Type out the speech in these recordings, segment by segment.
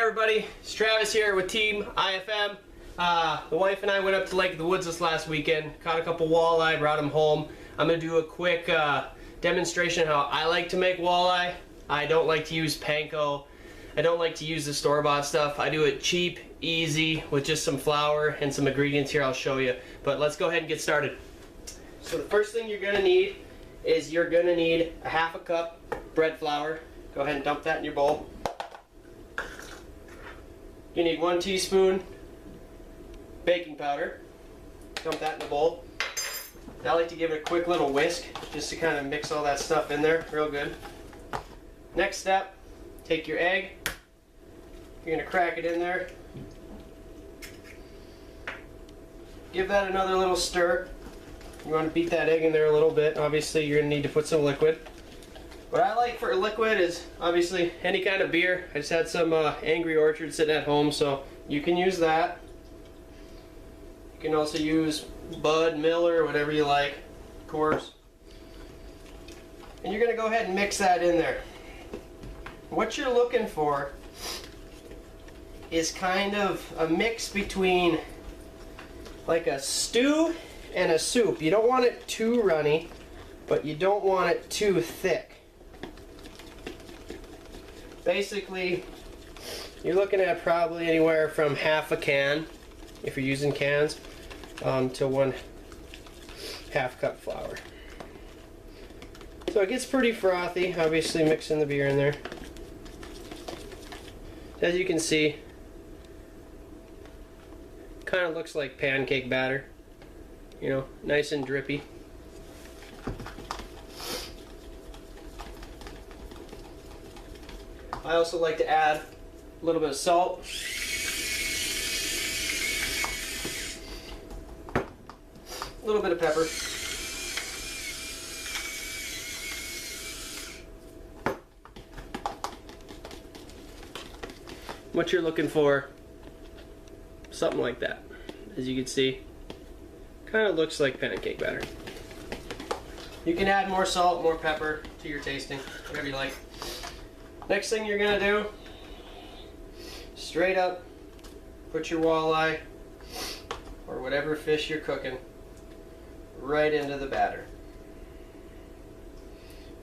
everybody, it's Travis here with Team IFM. The wife and I went up to Lake of the Woods this last weekend, caught a couple walleye, brought them home. I'm going to do a quick demonstration of how I like to make walleye. I don't like to use panko. I don't like to use the store-bought stuff. I do it cheap, easy, with just some flour and some ingredients here I'll show you. But let's go ahead and get started. So the first thing you're going to need is you're going to need a half a cup bread flour. Go ahead and dump that in your bowl. You need 1 teaspoon baking powder. Dump that in the bowl. I like to give it a quick little whisk just to kind of mix all that stuff in there real good. Next step, take your egg. You're going to crack it in there. Give that another little stir. You want to beat that egg in there a little bit. Obviously you're going to need to put some liquid. What I like for a liquid is obviously any kind of beer. I just had some Angry Orchard sitting at home, so you can use that. You can also use Bud, Miller, whatever you like, of course. And you're going to go ahead and mix that in there. What you're looking for is kind of a mix between like a stew and a soup. You don't want it too runny, but you don't want it too thick. Basically, you're looking at probably anywhere from half a can, if you're using cans, to 1/2 cup flour. So it gets pretty frothy, obviously mixing the beer in there. As you can see, kind of looks like pancake batter, you know, nice and drippy. I also like to add a little bit of salt. A little bit of pepper. What you're looking for, something like that. As you can see, kind of looks like pancake batter. You can add more salt, more pepper to your tasting, whatever you like. Next thing you're going to do, straight up, put your walleye, or whatever fish you're cooking, right into the batter.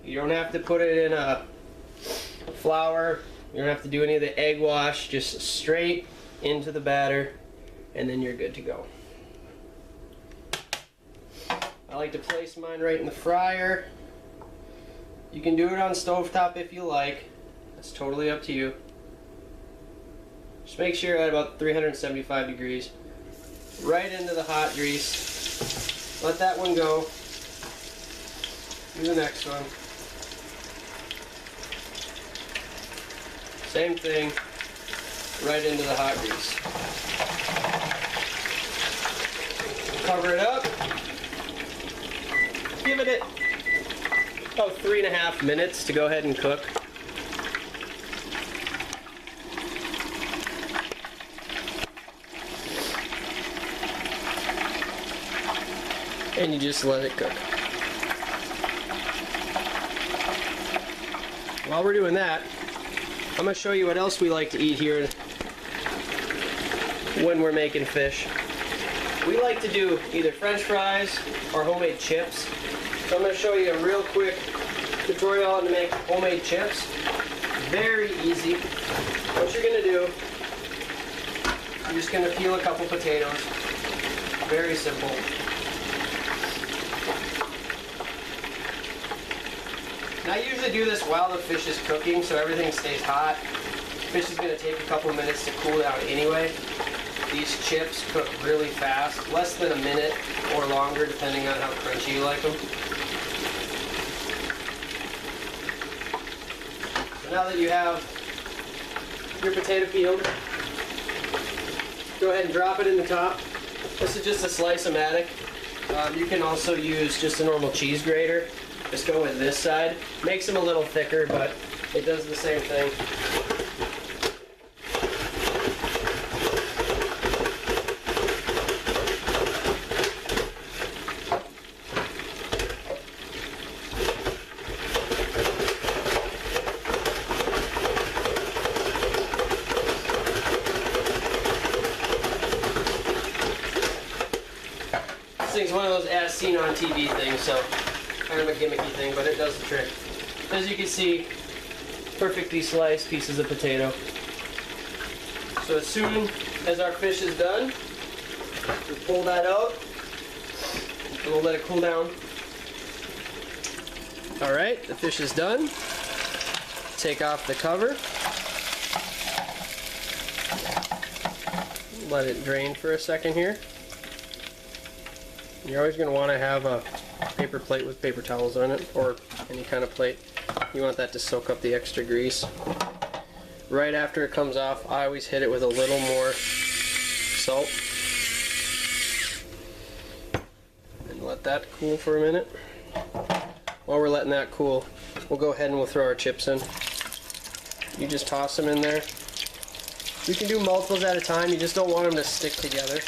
You don't have to put it in a flour, you don't have to do any of the egg wash, just straight into the batter, and then you're good to go. I like to place mine right in the fryer. You can do it on stovetop if you like. It's totally up to you. Just make sure you're at about 375 degrees. Right into the hot grease. Let that one go. Do the next one. Same thing. Right into the hot grease. Cover it up. Give it about 3.5 minutes to go ahead and cook. And you just let it cook. While we're doing that, I'm going to show you what else we like to eat here when we're making fish. We like to do either French fries or homemade chips. So I'm going to show you a real quick tutorial on how to make homemade chips. Very easy. What you're going to do, you're just going to peel a couple potatoes. Very simple. Now I usually do this while the fish is cooking so everything stays hot. Fish is going to take a couple minutes to cool down anyway. These chips cook really fast, less than a minute or longer depending on how crunchy you like them. So now that you have your potato peeled, go ahead and drop it in the top. This is just a slice-o-matic. You can also use just a normal cheese grater. Just go with this side. Makes them a little thicker, but it does the same thing. thing's one of those as seen on TV things, so kind of a gimmicky thing, but it does the trick. As you can see, perfectly sliced pieces of potato. So as soon as our fish is done, we pull that out and we'll let it cool down. Alright, the fish is done. Take off the cover. Let it drain for a second here. You're always going to want to have a paper plate with paper towels on it, or any kind of plate. You want that to soak up the extra grease. Right after it comes off, I always hit it with a little more salt. And let that cool for a minute. While we're letting that cool, we'll go ahead and we'll throw our chips in. You just toss them in there. You can do multiples at a time, you just don't want them to stick together.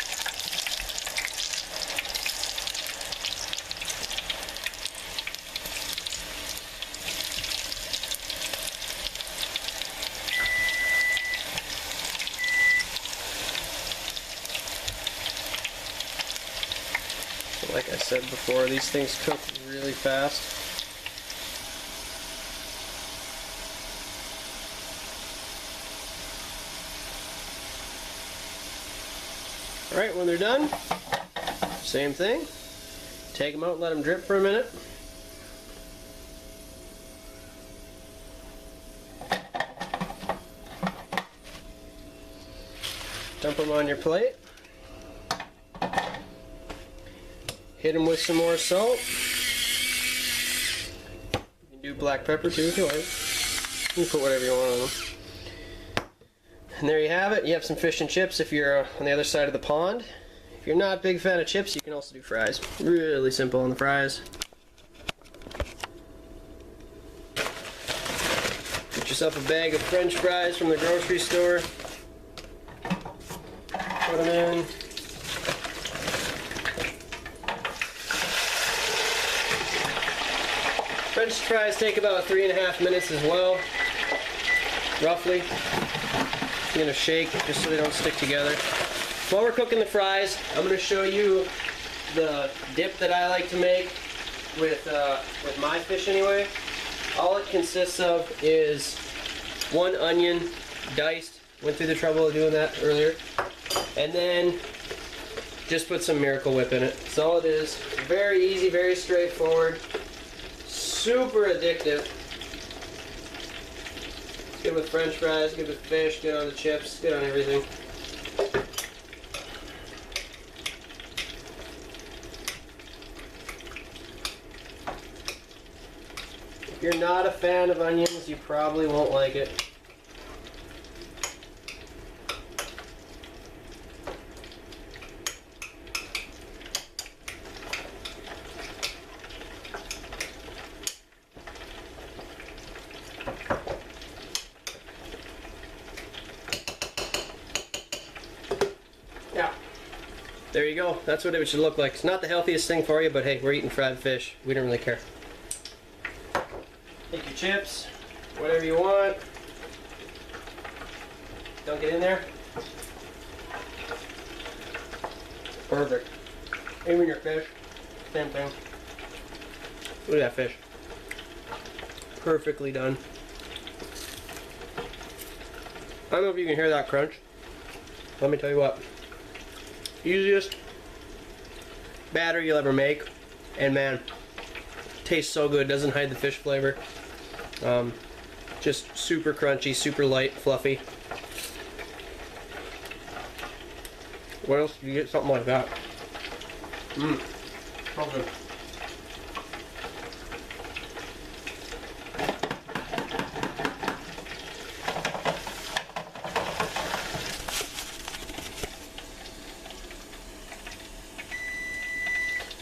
Like I said before, these things cook really fast. Alright, when they're done, same thing. Take them out and let them drip for a minute. Dump them on your plate. Hit them with some more salt. You can do black pepper too if you like. You can put whatever you want on them. And there you have it. You have some fish and chips if you're on the other side of the pond. If you're not a big fan of chips, you can also do fries. Really simple on the fries. Get yourself a bag of French fries from the grocery store. Put them in. French fries take about 3.5 minutes as well, roughly. I'm going to shake just so they don't stick together. While we're cooking the fries, I'm going to show you the dip that I like to make with my fish anyway. All it consists of is 1 onion diced. Went through the trouble of doing that earlier. And then just put some Miracle Whip in it. That's all it is. Very easy, very straightforward. Super addictive. Good with French fries, good with fish, good on the chips, good on everything. If you're not a fan of onions, you probably won't like it. Yeah, there you go. That's what it should look like. It's not the healthiest thing for you, but hey, we're eating fried fish. We don't really care. Take your chips, whatever you want. Don't get in there. Perfect. Even your fish, same thing. Look at that fish. Perfectly done. I don't know if you can hear that crunch. Let me tell you what. Easiest batter you'll ever make, and man, tastes so good. Doesn't hide the fish flavor. Just super crunchy, super light, fluffy. What else do you get something like that? Mmm, so good.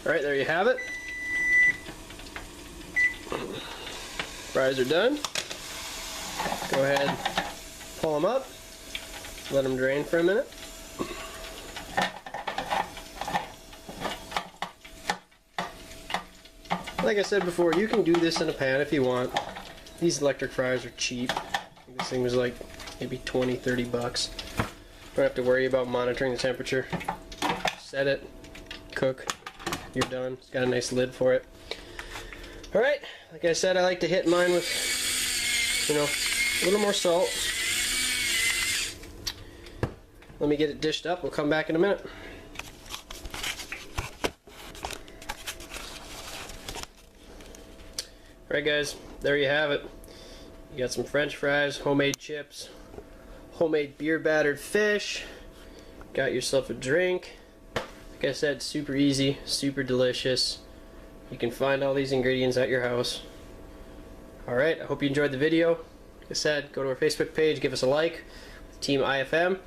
Alright, there you have it. Fries are done. Go ahead, pull them up, let them drain for a minute. Like I said before, you can do this in a pan if you want. These electric fryers are cheap. This thing was like maybe 20, 30 bucks. Don't have to worry about monitoring the temperature. Set it, cook. you're done. It's got a nice lid for it. Alright, like I said, I like to hit mine with, you know, a little more salt. Let me get it dished up. We'll come back in a minute. Alright guys, there you have it. You got some French fries, homemade chips, homemade beer battered fish. Got yourself a drink. Like I said, super easy, super delicious. You can find all these ingredients at your house. Alright, I hope you enjoyed the video. Like I said, go to our Facebook page, give us a like, Team IFM.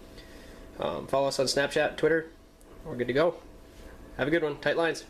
Follow us on Snapchat, Twitter. We're good to go. Have a good one. Tight lines.